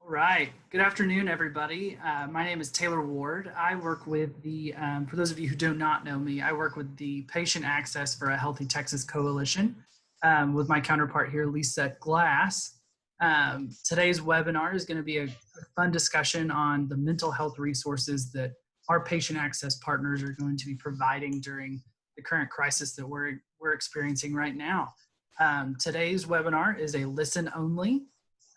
All right. Good afternoon, everybody. My name is Taylor Ward. I work with for those of you who do not know me, I work with the Patient Access for a Healthy Texas Coalition with my counterpart here, Lisa Glass. Today's webinar is going to be a fun discussion on the mental health resources that our patient access partners are going to be providing during the current crisis that we're experiencing right now. Today's webinar is a listen only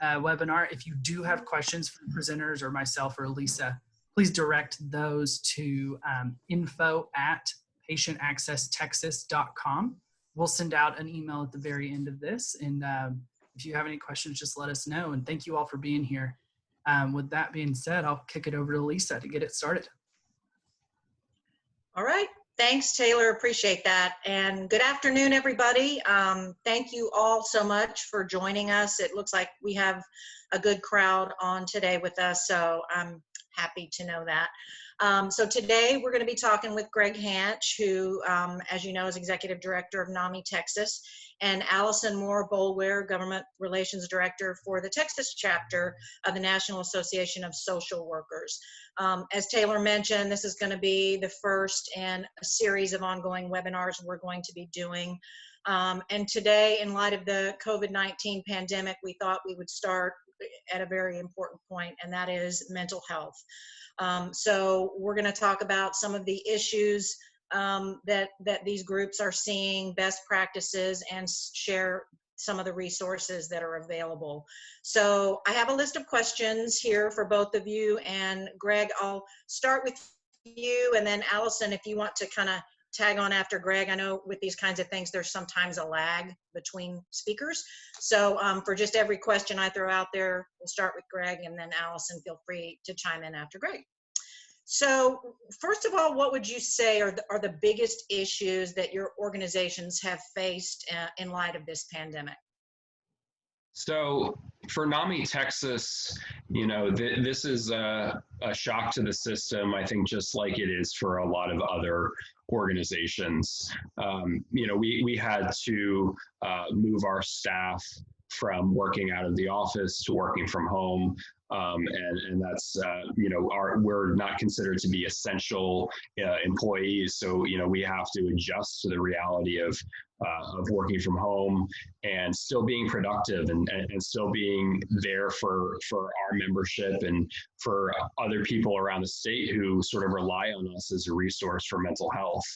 webinar. If you do have questions for presenters or myself or Lisa, please direct those to info@patientaccesstexas.com. We'll send out an email at the very end of this. And if you have any questions, just let us know. And thank you all for being here. With that being said, I'll kick it over to Lisa to get it started. All right. Thanks, Taylor. Appreciate that. And good afternoon, everybody. Thank you all so much for joining us. It looks like we have a good crowd on today with us, so I'm happy to know that. So today we're going to be talking with Greg Hanch, who, as you know, is Executive Director of NAMI Texas, and Allison Moore-Boulware, Government Relations Director for the Texas chapter of the National Association of Social Workers. As Taylor mentioned, this is going to be the first in a series of ongoing webinars we're going to be doing. And today, in light of the COVID-19 pandemic, we thought we would start at a very important point, and that is mental health. So we're going to talk about some of the issues that these groups are seeing, best practices, and share some of the resources that are available. So I have a list of questions here for both of you, and Greg, I'll start with you, and then Allison, if you want to kind of tag on after Greg. I know with these kinds of things, there's sometimes a lag between speakers. So for just every question I throw out there, we'll start with Greg, and then Allison, feel free to chime in after Greg. So first of all, what would you say are the biggest issues that your organizations have faced in light of this pandemic? So for NAMI Texas, you know, this is a shock to the system, I think, just like it is for a lot of other organizations. You know, we had to move our staff from working out of the office to working from home. And that's, you know, we're not considered to be essential employees. So, you know, we have to adjust to the reality of working from home and still being productive and still being there for our membership and for other people around the state who sort of rely on us as a resource for mental health.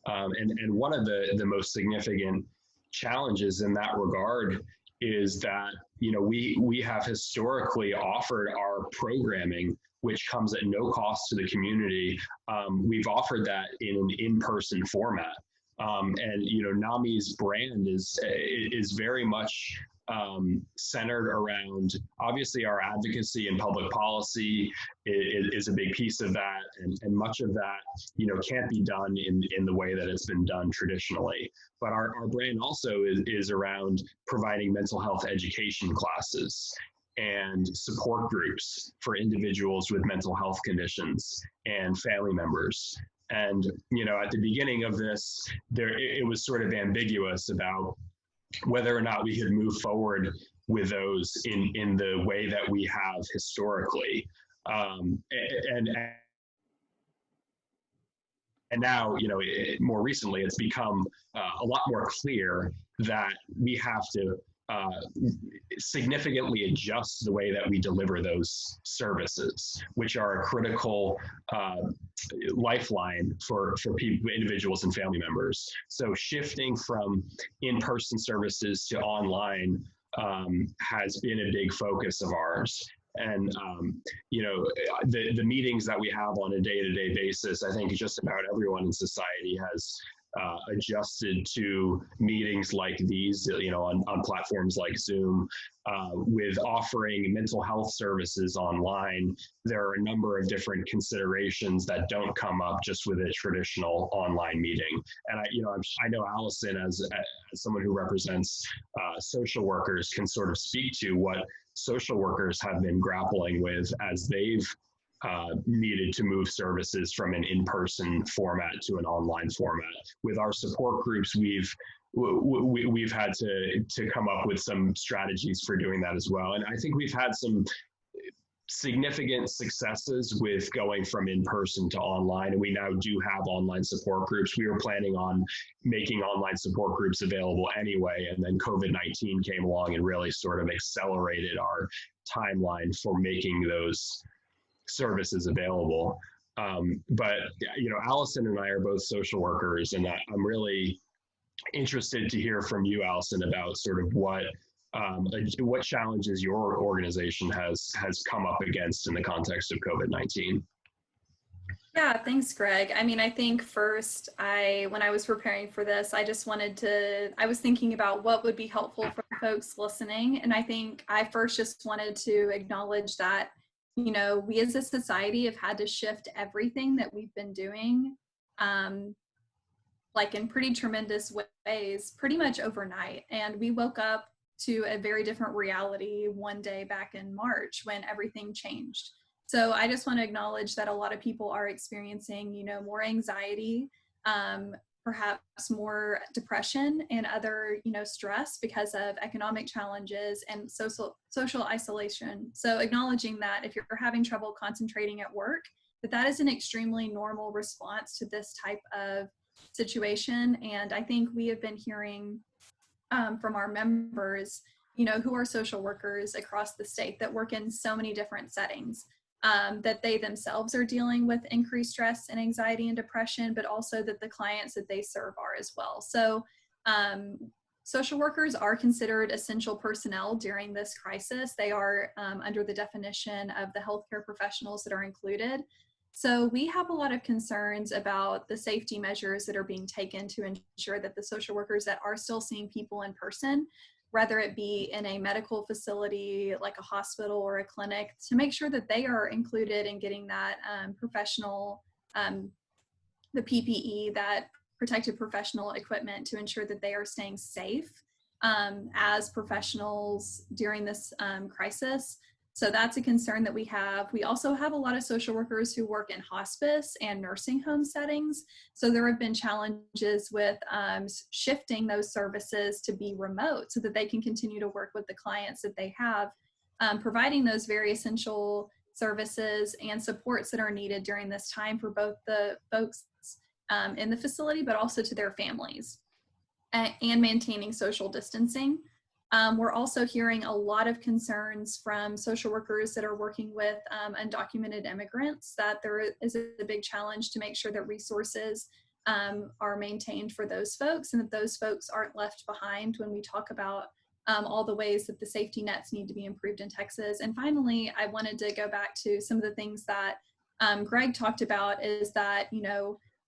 And one of the most significant challenges in that regard is that, you know, we have historically offered our programming, which comes at no cost to the community. We've offered that in an in-person format. And, you know, NAMI's brand is very much centered around, obviously, our advocacy and public policy is a big piece of that. And much of that, you know, can't be done in the way that it's been done traditionally. But our brand also is around providing mental health education classes and support groups for individuals with mental health conditions and family members. And, you know, at the beginning of this, it was sort of ambiguous about whether or not we could move forward with those in the way that we have historically. And now, you know, more recently, it's become a lot more clear that we have to significantly adjust the way that we deliver those services, which are a critical lifeline for people, individuals and family members. So shifting from in-person services to online has been a big focus of ours. And, you know, the meetings that we have on a day-to-day basis, I think just about everyone in society has adjusted to meetings like these, you know, on platforms like Zoom. With offering mental health services online, there are a number of different considerations that don't come up just with a traditional online meeting. And I know Allison, as someone who represents social workers, can sort of speak to what social workers have been grappling with as they've needed to move services from an in-person format to an online format. With our support groups, we've had to come up with some strategies for doing that as well. And I think we've had some significant successes with going from in-person to online, and we now do have online support groups. We were planning on making online support groups available anyway, and then COVID-19 came along and really sort of accelerated our timeline for making those services available. But Allison and I are both social workers, and I'm really interested to hear from you, Allison, about sort of what challenges your organization has come up against in the context of COVID-19. Yeah, thanks, Greg. I mean, I think first, when I was preparing for this, I was thinking about what would be helpful for folks listening. And I think I first just wanted to acknowledge that, we as a society have had to shift everything that we've been doing, like in pretty tremendous ways, pretty much overnight. And we woke up to a very different reality one day back in March when everything changed. So I just want to acknowledge that a lot of people are experiencing, more anxiety, perhaps more depression and other, stress because of economic challenges and social isolation. So acknowledging that if you're having trouble concentrating at work, that is an extremely normal response to this type of situation. And I think we have been hearing from our members, who are social workers across the state that work in so many different settings, that they themselves are dealing with increased stress and anxiety and depression, but also that the clients that they serve are as well. So social workers are considered essential personnel during this crisis. They are under the definition of the healthcare professionals that are included. So we have a lot of concerns about the safety measures that are being taken to ensure that the social workers that are still seeing people in person, whether it be in a medical facility like a hospital or a clinic, to make sure that they are included in getting that professional, the PPE, that protective professional equipment, to ensure that they are staying safe as professionals during this crisis. So that's a concern that we have. We also have a lot of social workers who work in hospice and nursing home settings. So there have been challenges with shifting those services to be remote so that they can continue to work with the clients that they have, providing those very essential services and supports that are needed during this time for both the folks in the facility, but also to their families, and maintaining social distancing. We're also hearing a lot of concerns from social workers that are working with undocumented immigrants, that there is a big challenge to make sure that resources are maintained for those folks, and that those folks aren't left behind when we talk about all the ways that the safety nets need to be improved in Texas. And finally, I wanted to go back to some of the things that Greg talked about, is that,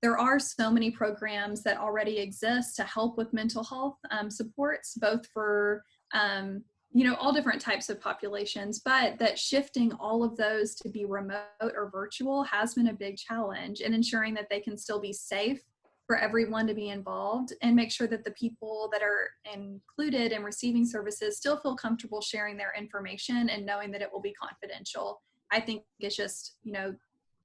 there are so many programs that already exist to help with mental health supports, both for all different types of populations, but that shifting all of those to be remote or virtual has been a big challenge in ensuring that they can still be safe for everyone to be involved, and make sure that the people that are included in receiving services still feel comfortable sharing their information and knowing that it will be confidential. I think it's just,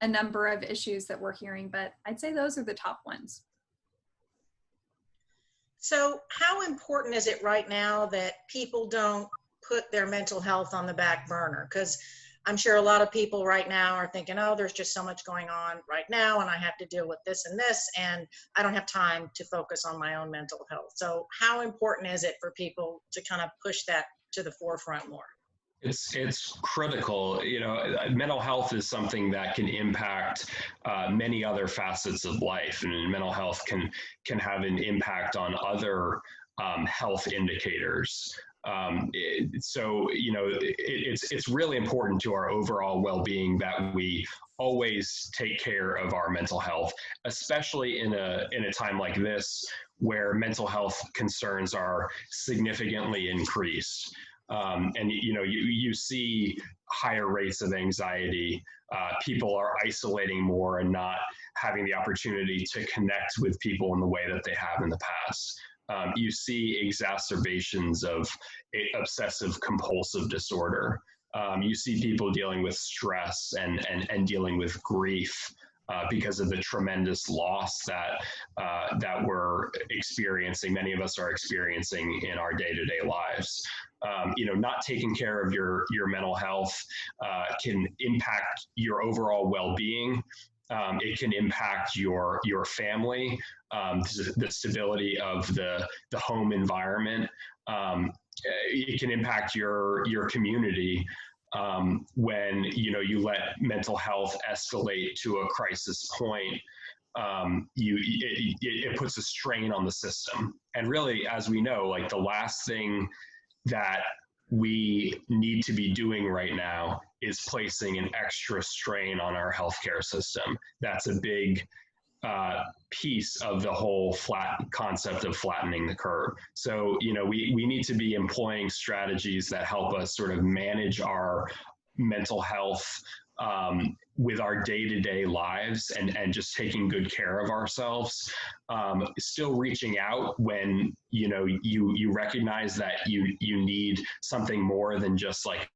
a number of issues that we're hearing, but I'd say those are the top ones. So how important is it right now that people don't put their mental health on the back burner? Because I'm sure a lot of people right now are thinking, oh, there's just so much going on right now, and I have to deal with this and this, and I don't have time to focus on my own mental health. So how important is it for people to kind of push that to the forefront more? It's critical. Mental health is something that can impact many other facets of life, and mental health can have an impact on other health indicators. So it's really important to our overall well-being that we always take care of our mental health, especially in a time like this where mental health concerns are significantly increased. And you see higher rates of anxiety. People are isolating more and not having the opportunity to connect with people in the way that they have in the past. You see exacerbations of obsessive compulsive disorder. You see people dealing with stress and dealing with grief because of the tremendous loss that we're experiencing. Many of us are experiencing in our day-to-day lives. not taking care of your mental health can impact your overall well-being. It can impact your family, the stability of the home environment. It can impact your community when you let mental health escalate to a crisis point. It puts a strain on the system. And really, as we know, like the last thing that we need to be doing right now is placing an extra strain on our healthcare system. That's a big piece of the whole concept of flattening the curve. So, we need to be employing strategies that help us sort of manage our mental health with our day-to-day lives and just taking good care of ourselves, still reaching out when, you recognize that you need something more than just like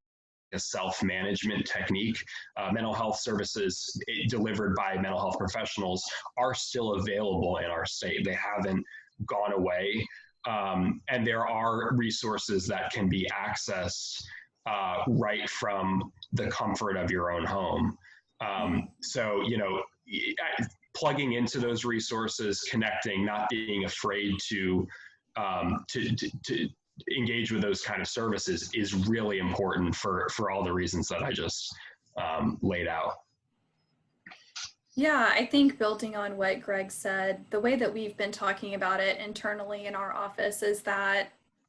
a self-management technique. Mental health services delivered by mental health professionals are still available in our state. They haven't gone away. And there are resources that can be accessed right from the comfort of your own home. So, plugging into those resources, connecting, not being afraid to engage with those kind of services is really important for all the reasons that I just laid out. Yeah, I think building on what Greg said, the way that we've been talking about it internally in our office is that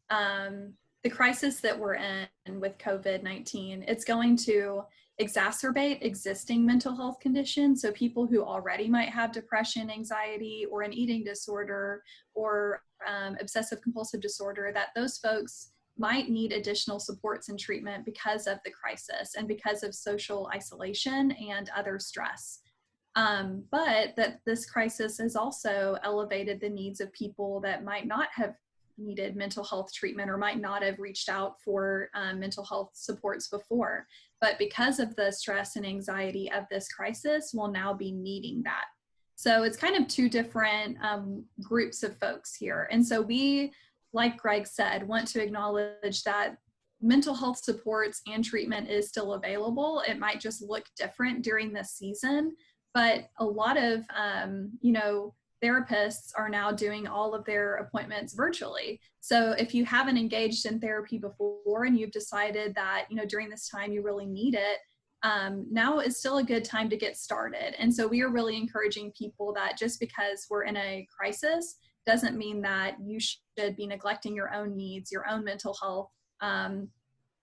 the crisis that we're in with COVID-19, it's going to exacerbate existing mental health conditions. So people who already might have depression, anxiety, or an eating disorder, or obsessive compulsive disorder, that those folks might need additional supports and treatment because of the crisis and because of social isolation and other stress. But that this crisis has also elevated the needs of people that might not have needed mental health treatment or might not have reached out for mental health supports before. But because of the stress and anxiety of this crisis, will now be needing that. So it's kind of two different groups of folks here. And so we, like Greg said, want to acknowledge that mental health supports and treatment is still available. It might just look different during this season, but a lot of, therapists are now doing all of their appointments virtually. So if you haven't engaged in therapy before and you've decided that, during this time you really need it, now is still a good time to get started. And so we are really encouraging people that just because we're in a crisis doesn't mean that you should be neglecting your own needs, your own mental health, and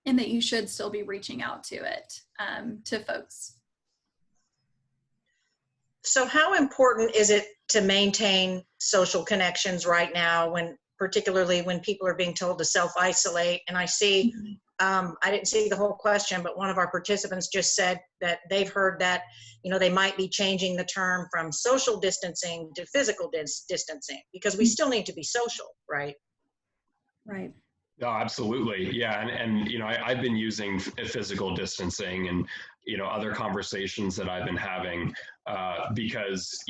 that you should still be reaching out to it, to folks. So how important is it to maintain social connections right now, particularly when people are being told to self-isolate? And I see, I didn't see the whole question, but one of our participants just said that they've heard that, they might be changing the term from social distancing to physical distancing because we still need to be social, right? Right. No, absolutely. Yeah. And I've been using physical distancing and, other conversations that I've been having because,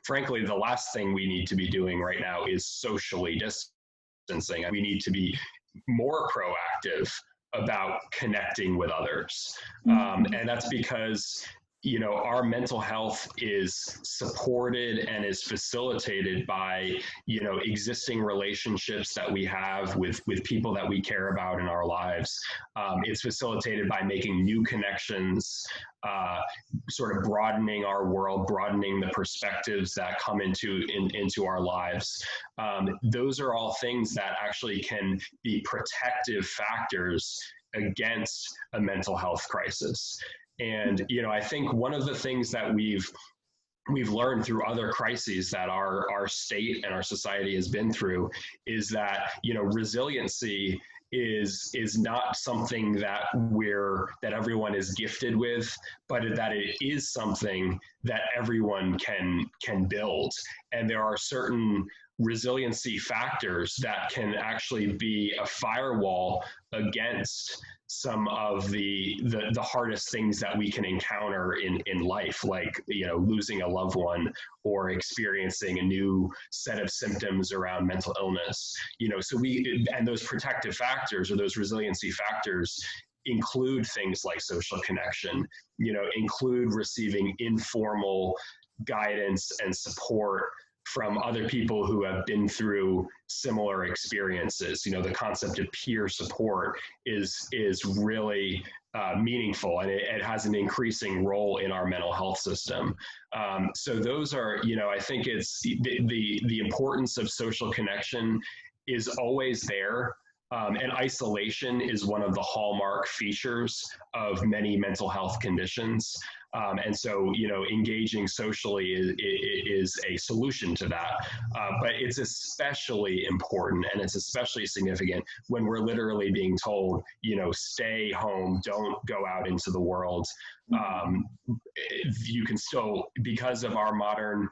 frankly, the last thing we need to be doing right now is socially distancing. We need to be more proactive about connecting with others. And that's because, our mental health is supported and is facilitated by, existing relationships that we have with people that we care about in our lives. It's facilitated by making new connections, sort of broadening our world, broadening the perspectives that come into our lives. Those are all things that actually can be protective factors against a mental health crisis. And, I think one of the things that we've learned through other crises that our state and our society has been through is that, resiliency is not something that everyone is gifted with, but that it is something that everyone can build. And there are certain resiliency factors that can actually be a firewall against some of the hardest things that we can encounter in life, like, you know, losing a loved one or experiencing a new set of symptoms around mental illness. You know, so and those protective factors or those resiliency factors include things like social connection, you know, include receiving informal guidance and support from other people who have been through similar experiences. You know, the concept of peer support is really meaningful, and it has an increasing role in our mental health system. So those are, you know, I think it's the importance of social connection is always there. And isolation is one of the hallmark features of many mental health conditions. And so, you know, engaging socially is a solution to that. But it's especially important and it's especially significant when we're literally being told, you know, stay home, don't go out into the world. You can still, because of our modern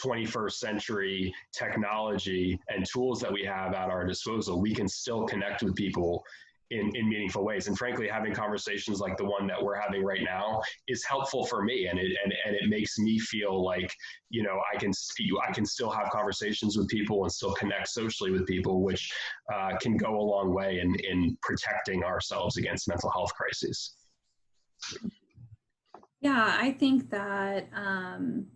21st century technology and tools that we have at our disposal, we can still connect with people in meaningful ways. And frankly, having conversations like the one that we're having right now is helpful for me. And it makes me feel like, you know, I can still have conversations with people and still connect socially with people, which can go a long way in protecting ourselves against mental health crises. Yeah, I think that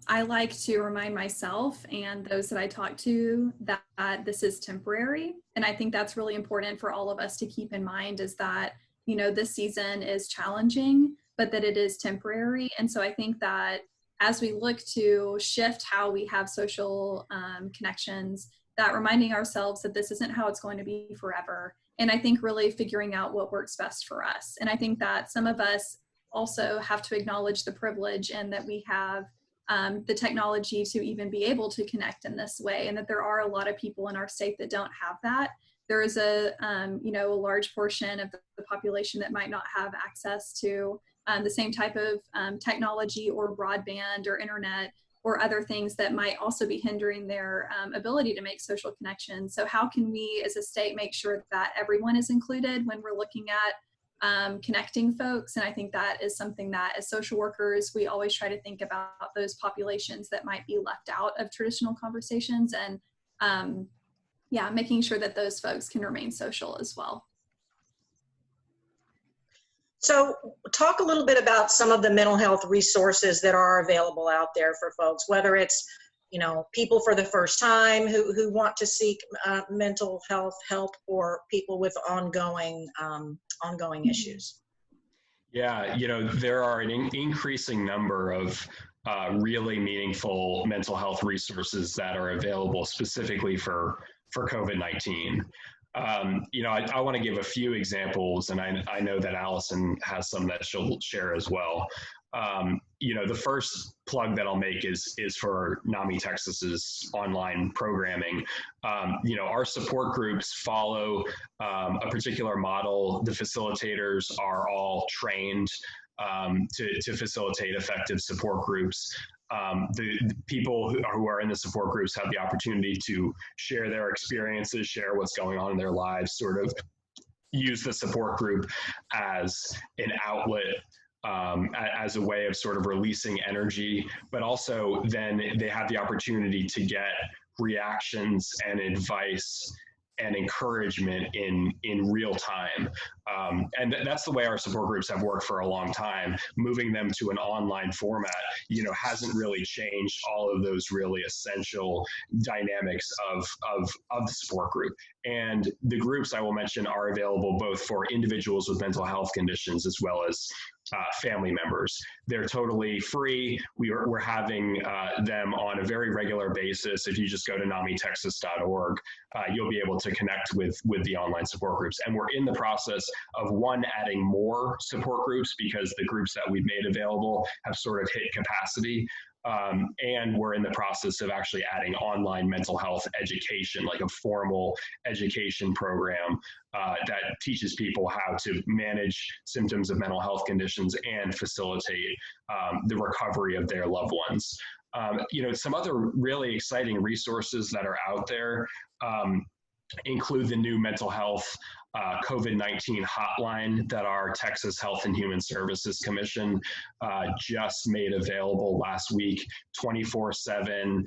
I like to remind myself and those that I talk to that this is temporary. And I think that's really important for all of us to keep in mind, is that, you know, this season is challenging, but that it is temporary. And so I think that as we look to shift how we have social connections, that reminding ourselves that this isn't how it's going to be forever. And I think really figuring out what works best for us. And I think that some of us also have to acknowledge the privilege and that we have the technology to even be able to connect in this way, and that there are a lot of people in our state that don't have that. There is a large portion of the population that might not have access to the same type of technology or broadband or internet or other things that might also be hindering their ability to make social connections. So how can we as a state make sure that everyone is included when we're looking at connecting folks? And I think that is something that as social workers, we always try to think about those populations that might be left out of traditional conversations, and making sure that those folks can remain social as well. So talk a little bit about some of the mental health resources that are available out there for folks, whether it's, you know, people for the first time who want to seek mental health help, or people with ongoing issues. Yeah, you know, there are an increasing number of really meaningful mental health resources that are available specifically for COVID-19. You know, I want to give a few examples, and I know that Allison has some that she'll share as well. You know, the first plug that I'll make is for NAMI Texas's online programming. You know, our support groups follow a particular model. The facilitators are all trained to facilitate effective support groups. The people who are in the support groups have the opportunity to share their experiences, share what's going on in their lives, sort of use the support group as an outlet, as a way of sort of releasing energy, but also then they have the opportunity to get reactions and advice and encouragement in real time. And that's the way our support groups have worked for a long time. Moving them to an online format, you know, hasn't really changed all of those really essential dynamics of the support group. And the groups I will mention are available both for individuals with mental health conditions as well as family members. They're totally free. We're having them on a very regular basis. If you just go to namitexas.org, you'll be able to connect with the online support groups. And we're in the process of adding more support groups, because the groups that we've made available have sort of hit capacity. And we're in the process of actually adding online mental health education, like a formal education program that teaches people how to manage symptoms of mental health conditions and facilitate the recovery of their loved ones. Some other really exciting resources that are out there include the new mental health COVID-19 hotline that our Texas Health and Human Services Commission just made available last week, 24/7,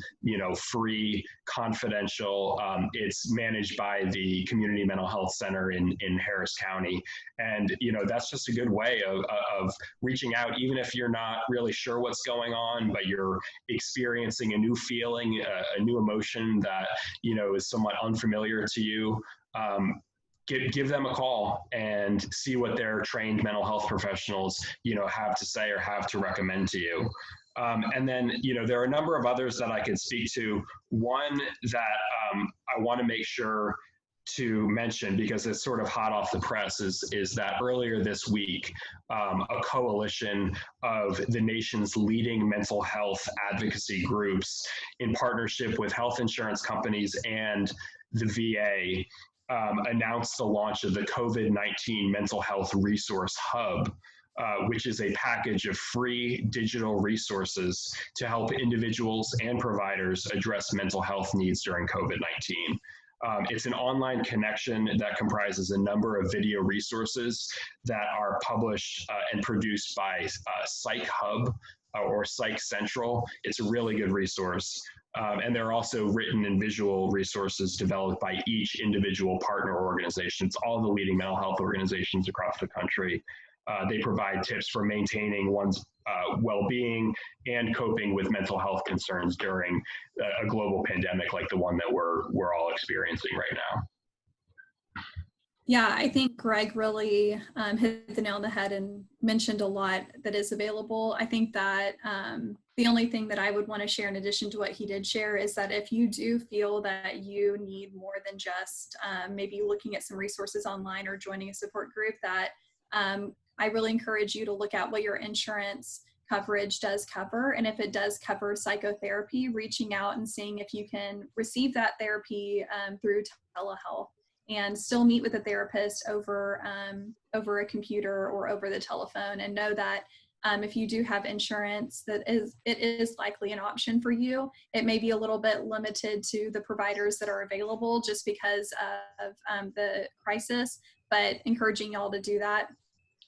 free, confidential. It's managed by the Community Mental Health Center in Harris County. And, that's just a good way of reaching out, even if you're not really sure what's going on, but you're experiencing a new feeling, a new emotion that, is somewhat unfamiliar to you. Give them a call and see what their trained mental health professionals, have to say or have to recommend to you. And then, there are a number of others that I could speak to. One that I want to make sure to mention, because it's sort of hot off the press, is that earlier this week, a coalition of the nation's leading mental health advocacy groups in partnership with health insurance companies and the VA announced the launch of the COVID-19 Mental Health Resource Hub, which is a package of free digital resources to help individuals and providers address mental health needs during COVID-19. It's an online connection that comprises a number of video resources that are published and produced by Psych Hub or Psych Central. It's a really good resource. And there are also written and visual resources developed by each individual partner organization. It's all the leading mental health organizations across the country. They provide tips for maintaining one's well-being and coping with mental health concerns during a global pandemic like the one that we're all experiencing right now. Yeah, I think Greg really hit the nail on the head and mentioned a lot that is available. I think that the only thing that I would want to share in addition to what he did share is that if you do feel that you need more than just maybe looking at some resources online or joining a support group, that I really encourage you to look at what your insurance coverage does cover. And if it does cover psychotherapy, reaching out and seeing if you can receive that therapy through telehealth and still meet with a therapist over a computer or over the telephone, and know that if you do have insurance, it is likely an option for you. It may be a little bit limited to the providers that are available just because of the crisis, but encouraging y'all to do that.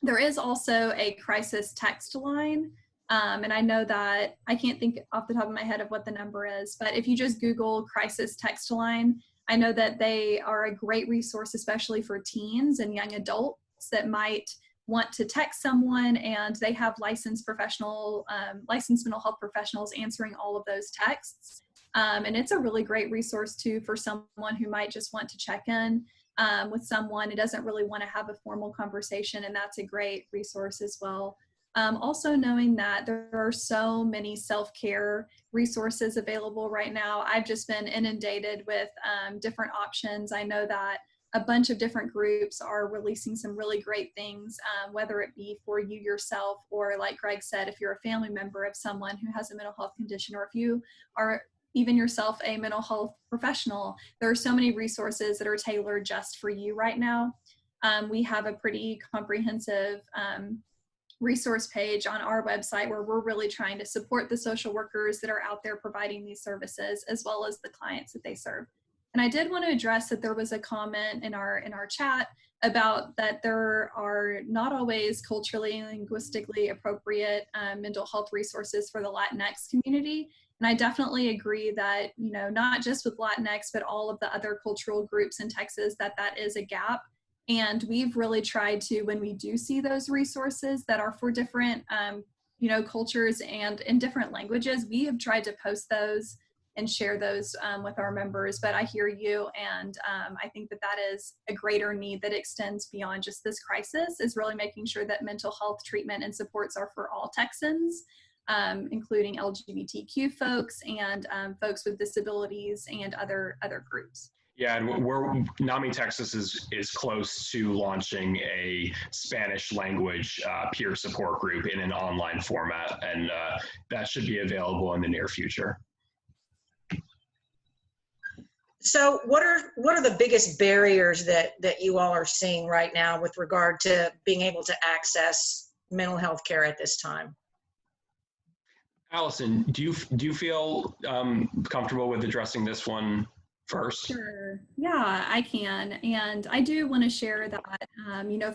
There is also a crisis text line. And I know that I can't think off the top of my head of what the number is, but if you just Google crisis text line, I know that they are a great resource, especially for teens and young adults that might want to text someone, and they have licensed mental health professionals answering all of those texts. And it's a really great resource too for someone who might just want to check in with someone who doesn't really want to have a formal conversation, and that's a great resource as well. Also knowing that there are so many self-care resources available right now. I've just been inundated with different options. I know that a bunch of different groups are releasing some really great things, whether it be for you yourself or, like Greg said, if you're a family member of someone who has a mental health condition, or if you are even yourself a mental health professional. There are so many resources that are tailored just for you right now. We have a pretty comprehensive resource page on our website where we're really trying to support the social workers that are out there providing these services, as well as the clients that they serve. And I did want to address that there was a comment in our chat about that there are not always culturally and linguistically appropriate mental health resources for the Latinx community. And I definitely agree that, not just with Latinx, but all of the other cultural groups in Texas, that is a gap. And we've really tried to, when we do see those resources that are for different, cultures and in different languages, we have tried to post those and share those with our members. But I hear you, and I think that is a greater need that extends beyond just this crisis, is really making sure that mental health treatment and supports are for all Texans, including LGBTQ folks and folks with disabilities and other groups. Yeah, and NAMI Texas is close to launching a Spanish language peer support group in an online format, and that should be available in the near future. So what are the biggest barriers that you all are seeing right now with regard to being able to access mental health care at this time? Allison, do you feel comfortable with addressing this one first? Sure. Yeah, I can. And I do want to share that,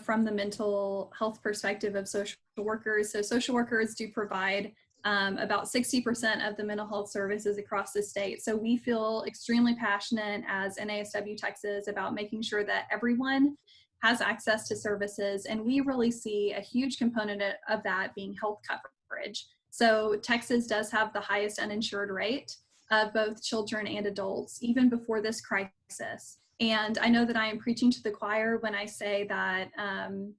from the mental health perspective of social workers. So social workers do provide about 60% of the mental health services across the state. So we feel extremely passionate as NASW Texas about making sure that everyone has access to services. And we really see a huge component of that being health coverage. So Texas does have the highest uninsured rate of both children and adults, even before this crisis. And I know that I am preaching to the choir when I say that,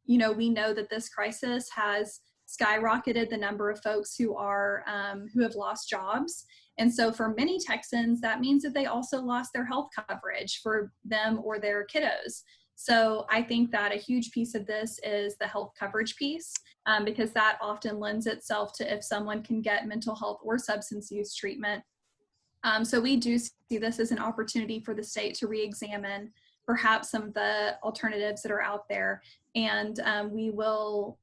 we know that this crisis has skyrocketed the number of folks who have lost jobs. And so for many Texans, that means that they also lost their health coverage for them or their kiddos. So I think that a huge piece of this is the health coverage piece, because that often lends itself to if someone can get mental health or substance use treatment. So we do see this as an opportunity for the state to re-examine perhaps some of the alternatives that are out there. And we will,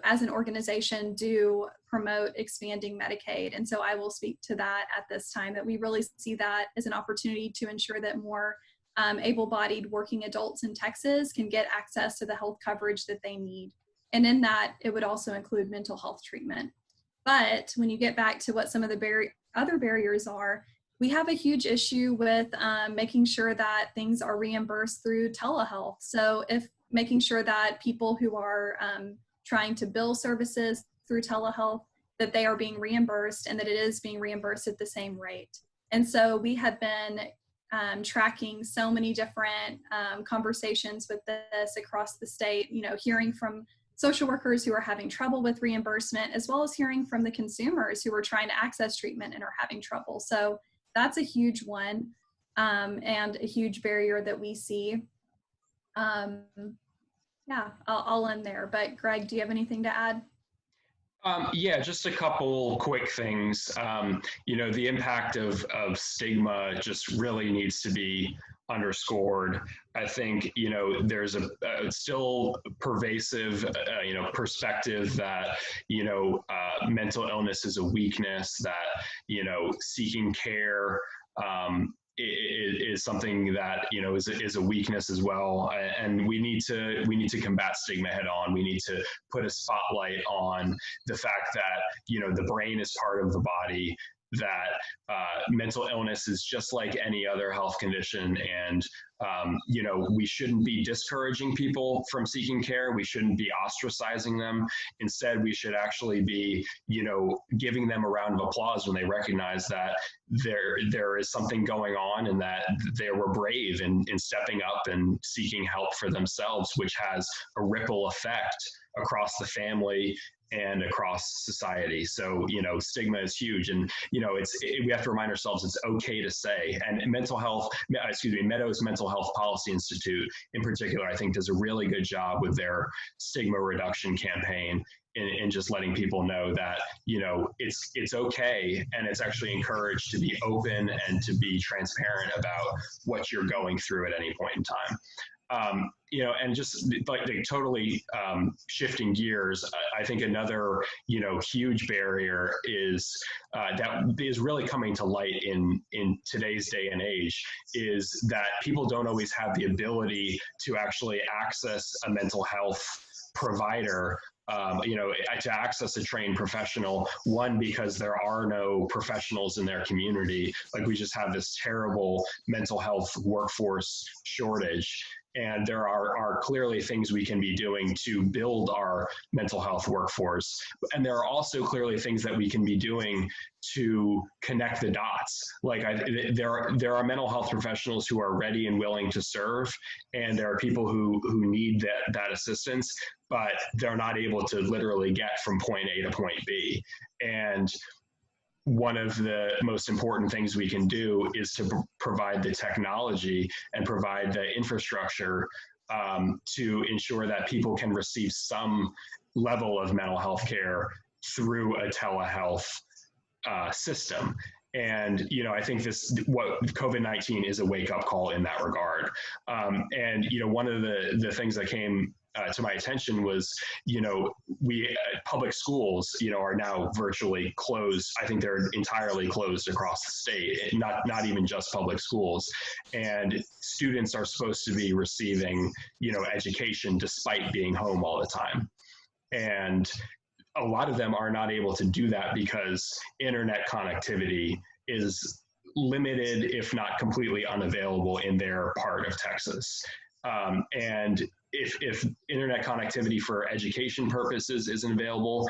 as an organization, do promote expanding Medicaid. And so I will speak to that at this time, that we really see that as an opportunity to ensure that more able-bodied working adults in Texas can get access to the health coverage that they need. And in that, it would also include mental health treatment. But when you get back to what some of the other barriers are, we have a huge issue with making sure that things are reimbursed through telehealth. So if making sure that people who are trying to bill services through telehealth, that they are being reimbursed and that it is being reimbursed at the same rate. And so we have been tracking so many different conversations with this across the state, hearing from social workers who are having trouble with reimbursement, as well as hearing from the consumers who are trying to access treatment and are having trouble. So that's a huge one, and a huge barrier that we see. I'll end there. But Greg, do you have anything to add? Yeah, just a couple quick things. The impact of stigma just really needs to be underscored. I think, there's a still pervasive, perspective that, mental illness is a weakness, that, seeking care is something that is a weakness as well, and we need to combat stigma head on. We need to put a spotlight on the fact that the brain is part of the body, that mental illness is just like any other health condition, and we shouldn't be discouraging people from seeking care. We shouldn't be ostracizing them. Instead, we should actually be, giving them a round of applause when they recognize that there is something going on, and that they were brave in stepping up and seeking help for themselves, which has a ripple effect across the family and across society. So, stigma is huge, and, we have to remind ourselves it's okay to say. And Meadows Mental Health Policy Institute in particular, I think, does a really good job with their stigma reduction campaign in just letting people know that, it's okay, and it's actually encouraged to be open and to be transparent about what you're going through at any point in time. And just like totally shifting gears, I think another, huge barrier is that is really coming to light in today's day and age, is that people don't always have the ability to actually access a mental health provider, to access a trained professional. One, because there are no professionals in their community. Like, we just have this terrible mental health workforce shortage. And there are clearly things we can be doing to build our mental health workforce. And there are also clearly things that we can be doing to connect the dots. Like, there are mental health professionals who are ready and willing to serve, and there are people who need that assistance, but they're not able to literally get from point A to point B. And one of the most important things we can do is to provide the technology and provide the infrastructure to ensure that people can receive some level of mental health care through a telehealth system. And, I think what COVID-19 is a wake-up call in that regard. And, one of the things that came to my attention was, we public schools, are now virtually closed. I think they're entirely closed across the state, not even just public schools. And students are supposed to be receiving, education despite being home all the time. And a lot of them are not able to do that because internet connectivity is limited, if not completely unavailable in their part of Texas. And if internet connectivity for education purposes isn't available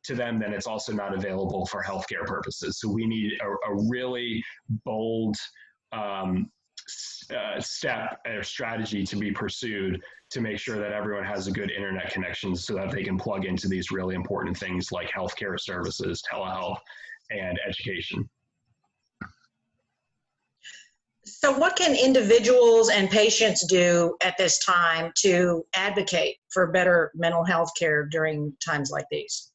to them, then it's also not available for healthcare purposes. So we need a really bold step or strategy to be pursued to make sure that everyone has a good internet connection so that they can plug into these really important things like healthcare services, telehealth, and education. So what can individuals and patients do at this time to advocate for better mental health care during times like these?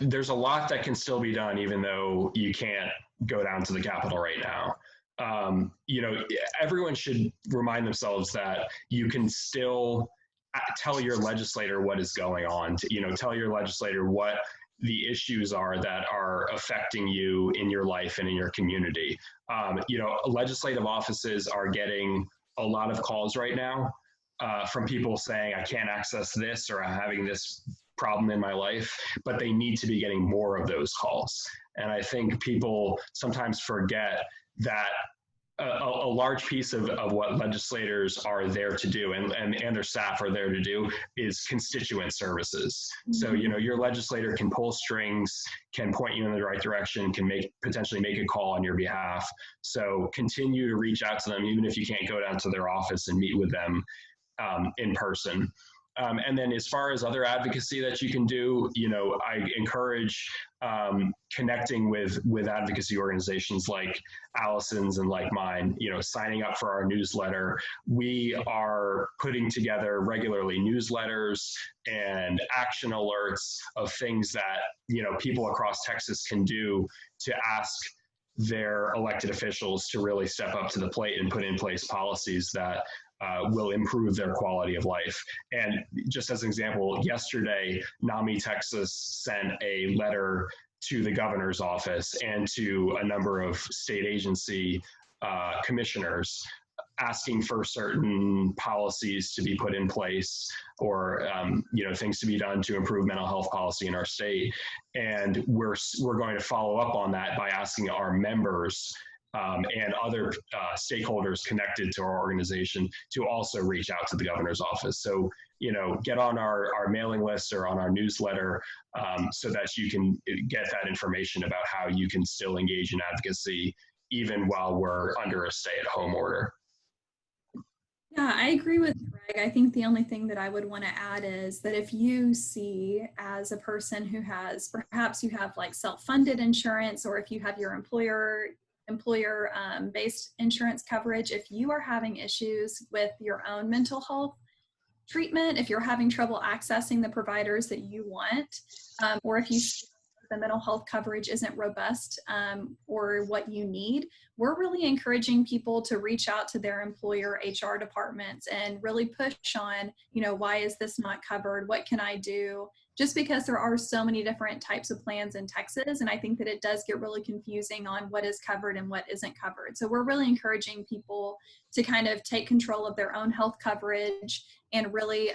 There's a lot that can still be done, even though you can't go down to the Capitol right now. Everyone should remind themselves that you can still tell your legislator what is going on, tell your legislator what the issues are that are affecting you in your life and in your community. Legislative offices are getting a lot of calls right now from people saying, I can't access this, or I'm having this problem in my life, but they need to be getting more of those calls. And I think people sometimes forget that a large piece of what legislators are there to do and their staff are there to do is constituent services. Mm-hmm. So, your legislator can pull strings, can point you in the right direction, can potentially make a call on your behalf. So continue to reach out to them, even if you can't go down to their office and meet with them in person. And then as far as other advocacy that you can do, I encourage connecting with advocacy organizations like Allison's and like mine, signing up for our newsletter. We are putting together regularly newsletters and action alerts of things that, people across Texas can do to ask their elected officials to really step up to the plate and put in place policies that will improve their quality of life. And just as an example, yesterday, NAMI Texas sent a letter to the governor's office and to a number of state agency commissioners asking for certain policies to be put in place or things to be done to improve mental health policy in our state. And we're going to follow up on that by asking our members and other stakeholders connected to our organization to also reach out to the governor's office. So, get on our mailing list or on our newsletter so that you can get that information about how you can still engage in advocacy even while we're under a stay-at-home order. Yeah, I agree with Greg. I think the only thing that I would want to add is that if you see as a person who has, perhaps you have like self-funded insurance, or if you have your employer-based insurance coverage, if you are having issues with your own mental health treatment, if you're having trouble accessing the providers that you want, or if you see the mental health coverage isn't robust or what you need, we're really encouraging people to reach out to their employer HR departments and really push on, why is this not covered? What can I do? Just because there are so many different types of plans in Texas. And I think that it does get really confusing on what is covered and what isn't covered. So we're really encouraging people to kind of take control of their own health coverage and really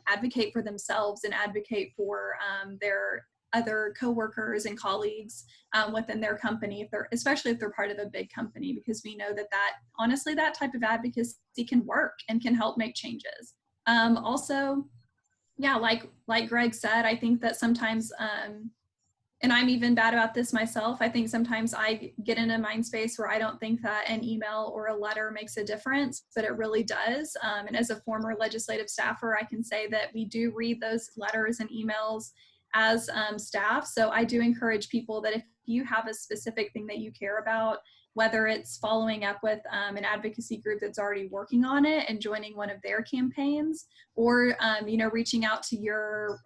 advocate for themselves and advocate for their other coworkers and colleagues within their company, especially if they're part of a big company, because we know that honestly, that type of advocacy can work and can help make changes. Also, yeah, like Greg said, I think that sometimes, and I'm even bad about this myself, I think sometimes I get in a mind space where I don't think that an email or a letter makes a difference, but it really does. And as a former legislative staffer, I can say that we do read those letters and emails as staff. So I do encourage people that if you have a specific thing that you care about, whether it's following up with an advocacy group that's already working on it and joining one of their campaigns, or reaching out to your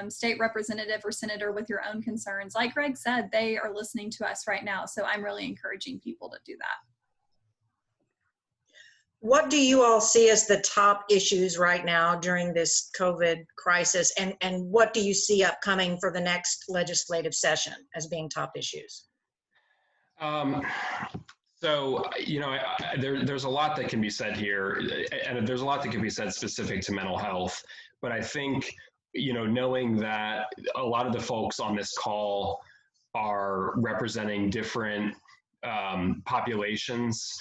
state representative or senator with your own concerns. Like Greg said, they are listening to us right now. So I'm really encouraging people to do that. What do you all see as the top issues right now during this COVID crisis? And what do you see upcoming for the next legislative session as being top issues? So, there's a lot that can be said here, and there's a lot that can be said specific to mental health. But I think, knowing that a lot of the folks on this call are representing different populations,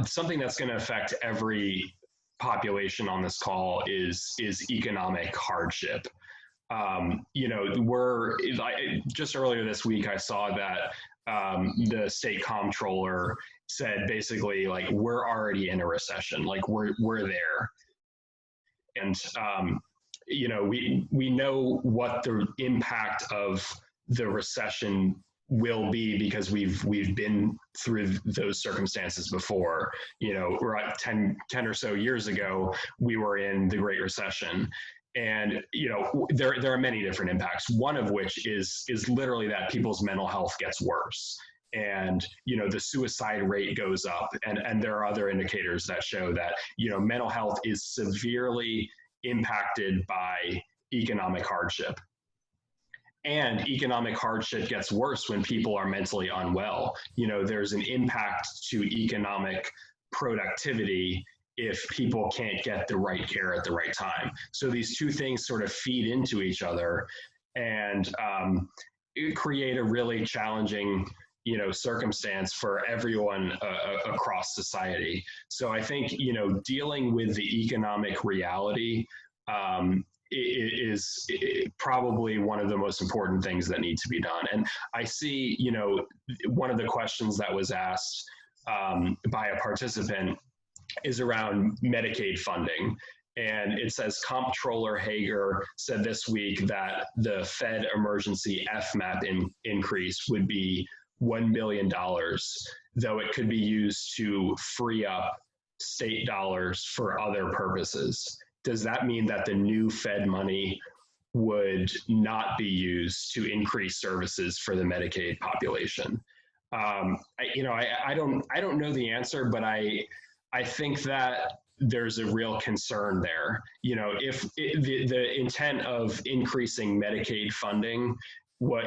something that's going to affect every population on this call is economic hardship. Just earlier this week, I saw that the state comptroller said basically, like, we're already in a recession, like we're there. And, we know what the impact of the recession will be because we've been through those circumstances before. Right, 10 or so years ago, we were in the Great Recession. And there are many different impacts. One of which is literally that people's mental health gets worse, and the suicide rate goes up, and there are other indicators that show that mental health is severely impacted by economic hardship. And economic hardship gets worse when people are mentally unwell. There's an impact to economic productivity if people can't get the right care at the right time. So these two things sort of feed into each other, and create a really challenging, circumstance for everyone across society. So I think, dealing with the economic reality is probably one of the most important things that need to be done. And I see, one of the questions that was asked by a participant is around Medicaid funding. And it says Comptroller Hager said this week that the Fed emergency FMAP increase would be $1 billion, though it could be used to free up state dollars for other purposes. Does that mean that the new Fed money would not be used to increase services for the Medicaid population? I don't know the answer, but I think that there's a real concern there. If the intent of increasing Medicaid funding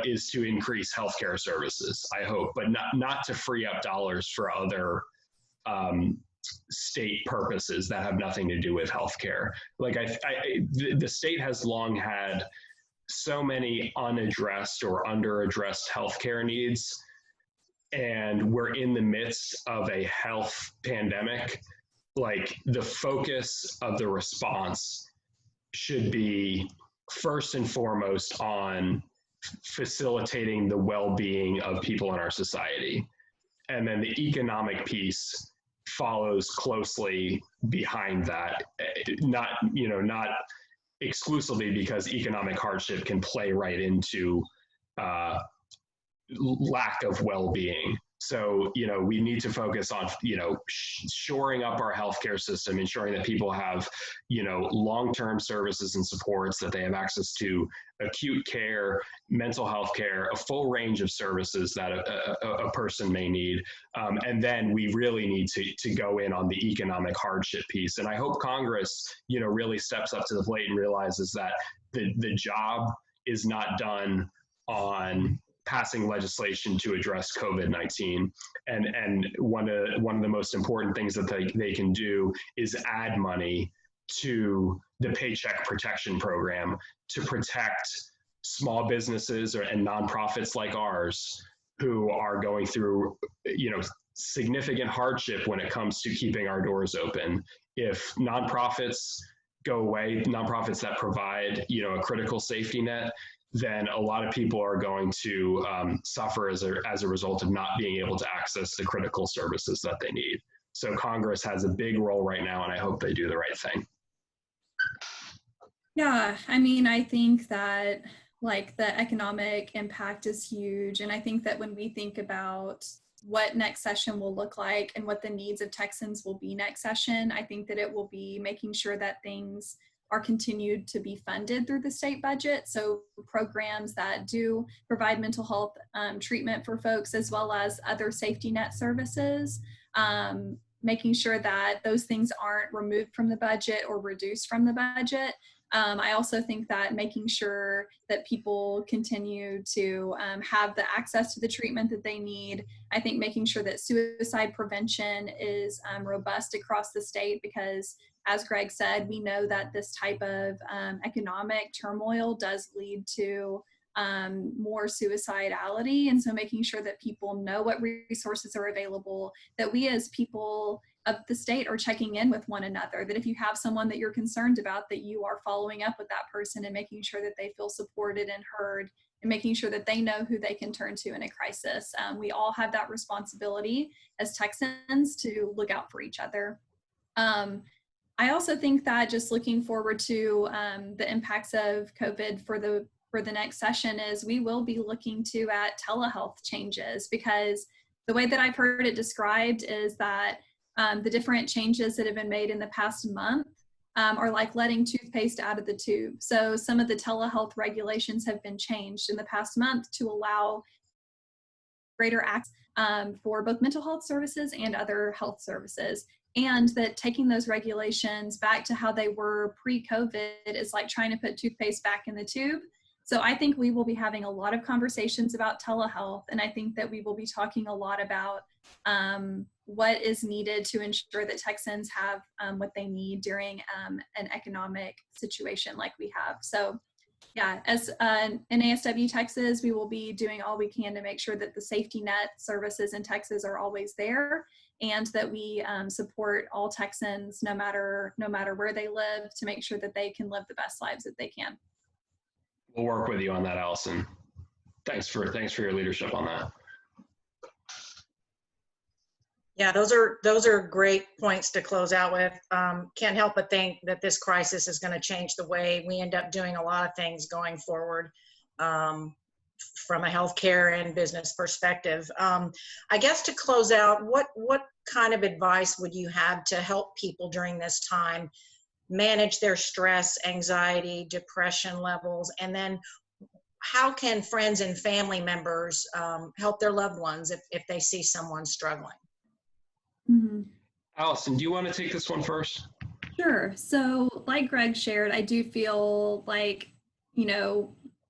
is to increase healthcare services, I hope, but not to free up dollars for other state purposes that have nothing to do with healthcare. Like the state has long had so many unaddressed or underaddressed healthcare needs, and we're in the midst of a health pandemic. Like, the focus of the response should be first and foremost on facilitating the well-being of people in our society. And then the economic piece follows closly behind that, not exclusively, because economic hardship can play right into lack of well-being. So, we need to focus on, shoring up our healthcare system, ensuring that people have, long-term services and supports, that they have access to acute care, mental health care, a full range of services that a person may need. And then we really need to go in on the economic hardship piece. And I hope Congress, really steps up to the plate and realizes that the job is not done on passing legislation to address COVID-19. And one of the most important things that they can do is add money to the Paycheck Protection Program to protect small businesses and nonprofits like ours, who are going through, significant hardship when it comes to keeping our doors open. If nonprofits go away, nonprofits that provide, a critical safety net, then a lot of people are going to suffer as a result of not being able to access the critical services that they need. So Congress has a big role right now, and I hope they do the right thing. Yeah, I think that, like, the economic impact is huge. And I think that when we think about what next session will look like and what the needs of Texans will be next session, I think that it will be making sure that things are continued to be funded through the state budget. So programs that do provide mental health treatment for folks, as well as other safety net services, making sure that those things aren't removed from the budget or reduced from the budget. I also think that making sure that people continue to have the access to the treatment that they need. I think making sure that suicide prevention is robust across the state, because as Greg said, we know that this type of economic turmoil does lead to more suicidality. And so making sure that people know what resources are available, that we as people of the state are checking in with one another, that if you have someone that you're concerned about, that you are following up with that person and making sure that they feel supported and heard, and making sure that they know who they can turn to in a crisis. We all have that responsibility as Texans to look out for each other. I also think that just looking forward to the impacts of COVID for the next session is we will be looking at telehealth changes, because the way that I've heard it described is that the different changes that have been made in the past month are like letting toothpaste out of the tube. So some of the telehealth regulations have been changed in the past month to allow greater access for both mental health services and other health services. And that taking those regulations back to how they were pre-COVID is like trying to put toothpaste back in the tube. So I think we will be having a lot of conversations about telehealth, and I think that we will be talking a lot about what is needed to ensure that Texans have what they need during an economic situation like we have. So yeah, as NASW Texas, we will be doing all we can to make sure that the safety net services in Texas are always there, and that we support all Texans no matter where they live, to make sure that they can live the best lives that they can. We'll work with you on that, Allison. Thanks for your leadership on that. Yeah, those are great points to close out with. Can't help but think that this crisis is going to change the way we end up doing a lot of things going forward from a healthcare and business perspective. I guess to close out, what kind of advice would you have to help people during this time manage their stress, anxiety, depression levels, and then how can friends and family members help their loved ones if they see someone struggling? Mm-hmm. Allison, do you want to take this one first? Sure. So like Greg shared, I do feel like,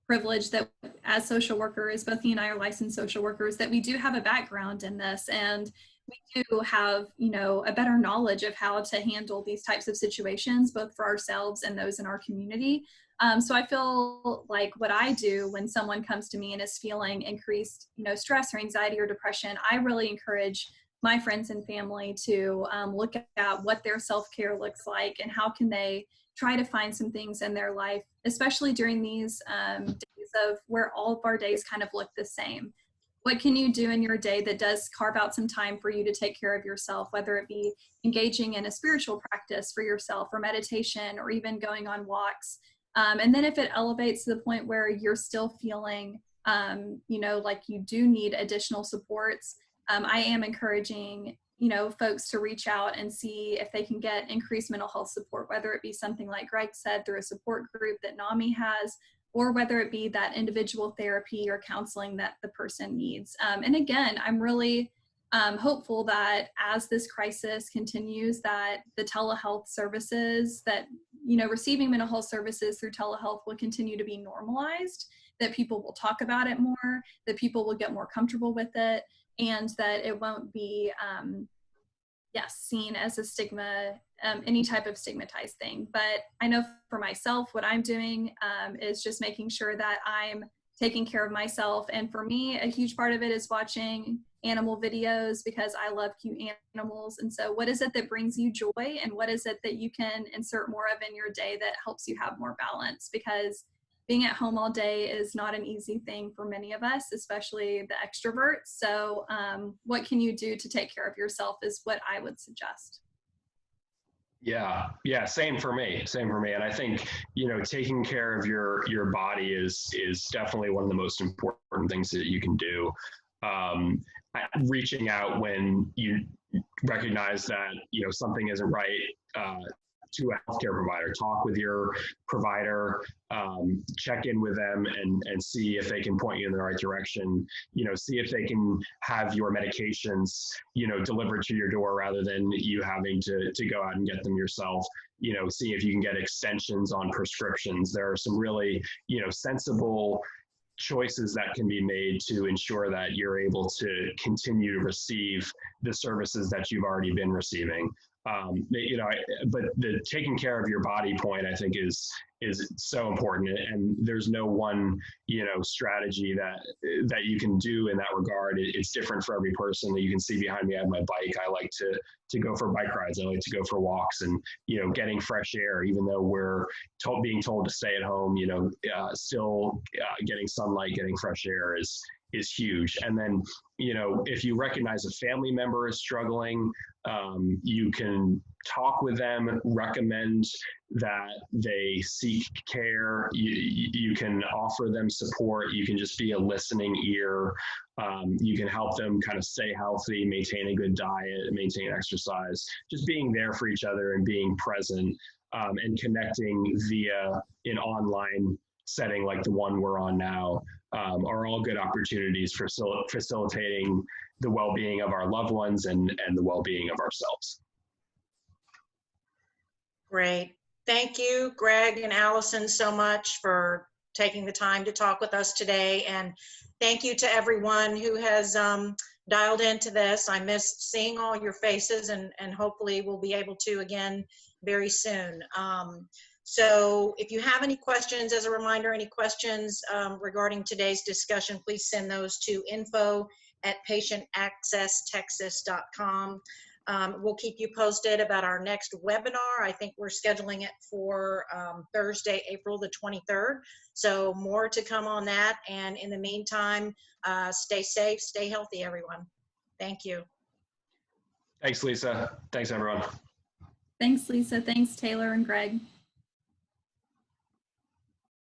privileged that as social workers, both he and I are licensed social workers, that we do have a background in this, and we do have, a better knowledge of how to handle these types of situations, both for ourselves and those in our community. So I feel like what I do when someone comes to me and is feeling increased, stress or anxiety or depression, I really encourage my friends and family to look at what their self-care looks like and how can they try to find some things in their life, especially during these days of where all of our days kind of look the same. What can you do in your day that does carve out some time for you to take care of yourself, whether it be engaging in a spiritual practice for yourself or meditation or even going on walks. And then if it elevates to the point where you're still feeling, like you do need additional supports, I am encouraging, folks to reach out and see if they can get increased mental health support, whether it be something like Greg said through a support group that NAMI has, or whether it be that individual therapy or counseling that the person needs. And again, I'm really hopeful that as this crisis continues, that the telehealth services, that, receiving mental health services through telehealth will continue to be normalized, that people will talk about it more, that people will get more comfortable with it, and that it won't be, seen as a stigma, any type of stigmatized thing. But I know for myself, what I'm doing is just making sure that I'm taking care of myself. And for me, a huge part of it is watching animal videos, because I love cute animals. And so what is it that brings you joy, and what is it that you can insert more of in your day that helps you have more balance? Because being at home all day is not an easy thing for many of us, especially the extroverts. So what can you do to take care of yourself is what I would suggest. Yeah, same for me. And I think, taking care of your body is definitely one of the most important things that you can do. Reaching out when you recognize that, something isn't right, to a healthcare provider. Talk with your provider, check in with them, and see if they can point you in the right direction. See if they can have your medications, delivered to your door rather than you having to go out and get them yourself. See if you can get extensions on prescriptions. There are some really, sensible choices that can be made to ensure that you're able to continue to receive the services that you've already been receiving. But the taking care of your body point, I think, is so important, and there's no one, strategy that you can do in that regard. It's different for every person. That you can see behind me, I have my bike. I like to go for bike rides. I like to go for walks, and getting fresh air, even though we're being told to stay at home. Still getting sunlight, getting fresh air is huge. And then, if you recognize a family member is struggling, you can talk with them, recommend that they seek care. You can offer them support. You can just be a listening ear. You can help them kind of stay healthy, maintain a good diet, maintain exercise, just being there for each other and being present, and connecting via an online setting like the one we're on now, are all good opportunities for facilitating the well-being of our loved ones and the well-being of ourselves. Great. Thank you, Greg and Allison, so much for taking the time to talk with us today. And thank you to everyone who has dialed into this. I missed seeing all your faces, and hopefully we'll be able to again very soon. So if you have any questions, as a reminder, any questions regarding today's discussion, please send those to info@patientaccesstexas.com. We'll keep you posted about our next webinar. I think we're scheduling it for Thursday, April the 23rd. So more to come on that. And in the meantime, stay safe, stay healthy, everyone. Thank you. Thanks, Lisa. Thanks, everyone. Thanks, Lisa. Thanks, Taylor and Greg.